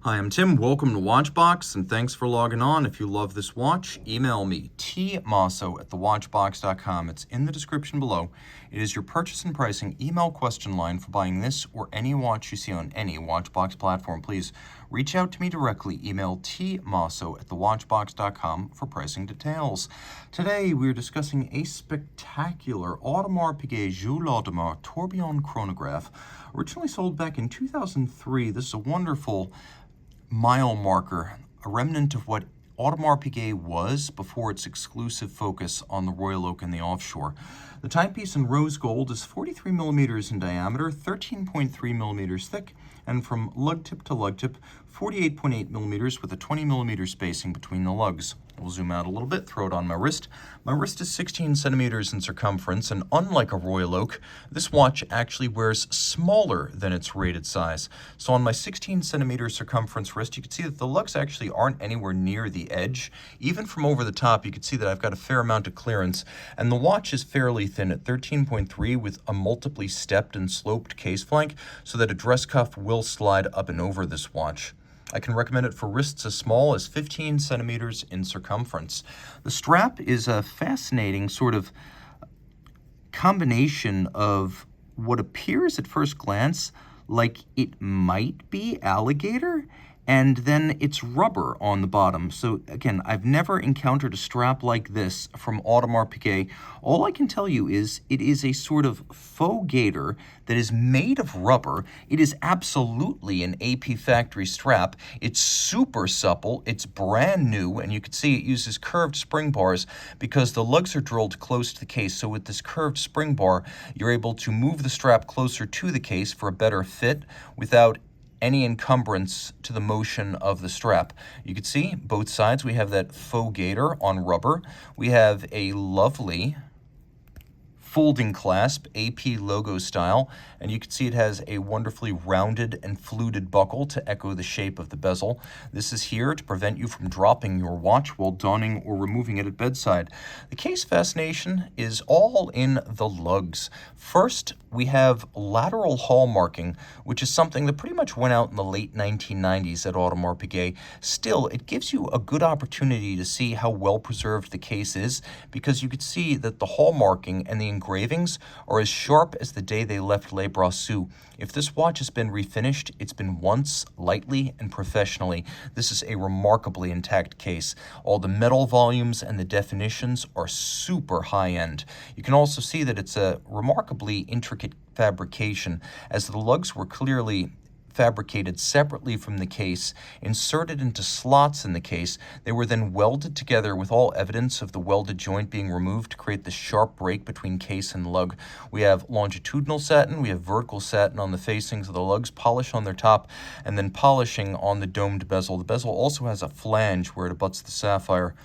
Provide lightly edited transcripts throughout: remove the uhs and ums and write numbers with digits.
Hi, I'm Tim. Welcome to Watchbox, and thanks for logging on. If you love this watch, email me, tmosso@thewatchbox.com. It's in the description below. It is your purchase and pricing email question line for buying this or any watch you see on any Watchbox platform. Please reach out to me directly. Email tmosso@thewatchbox.com for pricing details. Today, we're discussing a spectacular Audemars Piguet Jules Audemars Tourbillon Chronograph, originally sold back in 2003. This is a wonderful mile marker, a remnant of what Audemars Piguet was before its exclusive focus on the Royal Oak and the offshore. The timepiece in rose gold is 43 millimeters in diameter, 13.3 millimeters thick, and from lug tip to lug tip, 48.8 millimeters with a 20 millimeter spacing between the lugs. We'll zoom out a little bit, throw it on my wrist. My wrist is 16 centimeters in circumference, and unlike a Royal Oak, this watch actually wears smaller than its rated size. So on my 16 centimeter circumference wrist, you can see that the lugs actually aren't anywhere near the edge. Even from over the top, you can see that I've got a fair amount of clearance, and the watch is fairly thin at 13.3 with a multiply stepped and sloped case flank, so that a dress cuff will slide up and over this watch. I can recommend it for wrists as small as 15 centimeters in circumference. The strap is a fascinating sort of combination of what appears at first glance like it might be alligator, and then it's rubber on the bottom. So again, I've never encountered a strap like this from Audemars Piguet. All I can tell you is it is a sort of faux gator that is made of rubber. It is absolutely an AP factory strap. It's super supple, it's brand new, and you can see it uses curved spring bars because the lugs are drilled close to the case. So with this curved spring bar, you're able to move the strap closer to the case for a better fit without any encumbrance to the motion of the strap. You can see both sides, we have that faux gator on rubber. We have a lovely folding clasp, AP logo style, and you can see it has a wonderfully rounded and fluted buckle to echo the shape of the bezel. This is here to prevent you from dropping your watch while donning or removing it at bedside. The case fascination is all in the lugs. First, we have lateral hallmarking, which is something that pretty much went out in the late 1990s at Audemars Piguet. Still, it gives you a good opportunity to see how well preserved the case is, because you could see that the hallmarking and the engravings are as sharp as the day they left Les Brassus. If this watch has been refinished, it's been once, lightly and professionally. This is a remarkably intact case. All the metal volumes and the definitions are super high-end. You can also see that it's a remarkably intricate fabrication, as the lugs were clearly fabricated separately from the case, inserted into slots in the case. They were then welded together with all evidence of the welded joint being removed to create the sharp break between case and lug. We have longitudinal satin, we have vertical satin on the facings of the lugs, polish on their top, and then polishing on the domed bezel. The bezel also has a flange where it abuts the sapphire.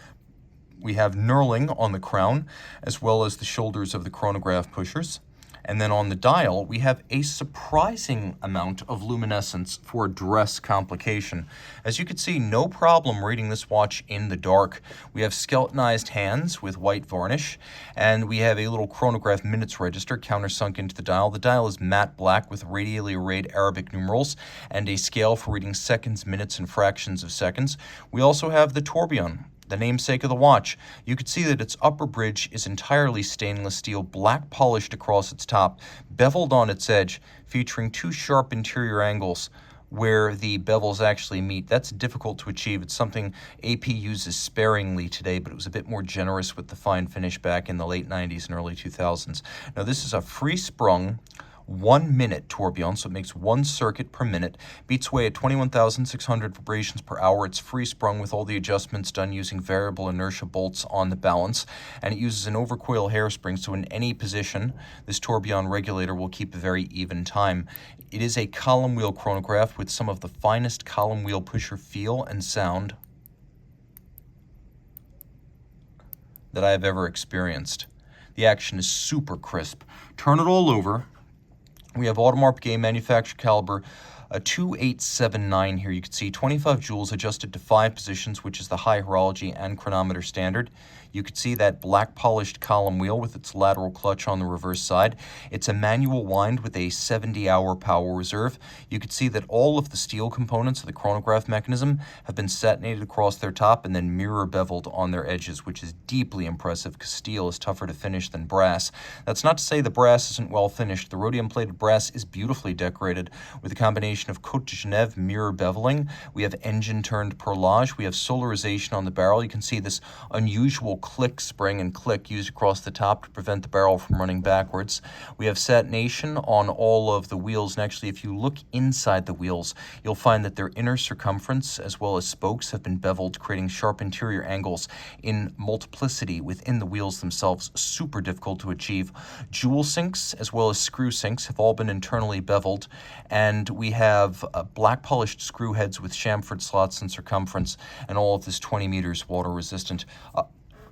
We have knurling on the crown, as well as the shoulders of the chronograph pushers. And then on the dial, we have a surprising amount of luminescence for dress complication. As you can see, no problem reading this watch in the dark. We have skeletonized hands with white varnish, and we have a little chronograph minutes register countersunk into the dial. The dial is matte black with radially arrayed Arabic numerals and a scale for reading seconds, minutes, and fractions of seconds. We also have the tourbillon, the namesake of the watch. You can see that its upper bridge is entirely stainless steel, black polished across its top, beveled on its edge, featuring two sharp interior angles where the bevels actually meet. That's difficult to achieve. It's something AP uses sparingly today, but it was a bit more generous with the fine finish back in the late 90s and early 2000s. Now, this is a free-sprung 1 minute tourbillon, so it makes one circuit per minute, beats away at 21,600 vibrations per hour. It's free sprung with all the adjustments done using variable inertia bolts on the balance, and it uses an overcoil hairspring, so in any position, this tourbillon regulator will keep a very even time. It is a column wheel chronograph with some of the finest column wheel pusher feel and sound that I have ever experienced. The action is super crisp. Turn it all over. We have Audemars Piguet manufacturer caliber a 2879 here. You can see 25 joules adjusted to 5 positions, which is the high horology and chronometer standard. You can see that black polished column wheel with its lateral clutch on the reverse side. It's a manual wind with a 70-hour power reserve. You can see that all of the steel components of the chronograph mechanism have been satinated across their top and then mirror beveled on their edges, which is deeply impressive because steel is tougher to finish than brass. That's not to say the brass isn't well finished. The rhodium-plated brass is beautifully decorated with a combination of Côte de Genève mirror beveling. We have engine-turned perlage. We have solarization on the barrel. You can see this unusual click spring and click used across the top to prevent the barrel from running backwards. We have satination on all of the wheels, and actually if you look inside the wheels, you'll find that their inner circumference as well as spokes have been beveled, creating sharp interior angles in multiplicity within the wheels themselves, super difficult to achieve. Jewel sinks as well as screw sinks have all been internally beveled, and we have black polished screw heads with chamfered slots in circumference, and all of this 20 meters water resistant.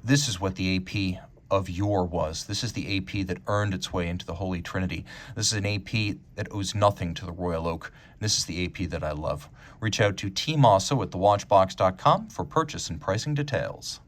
This is what the AP of yore was. This is the AP that earned its way into the Holy Trinity. This is an AP that owes nothing to the Royal Oak. This is the AP that I love. Reach out to Team Mosso at thewatchbox.com for purchase and pricing details.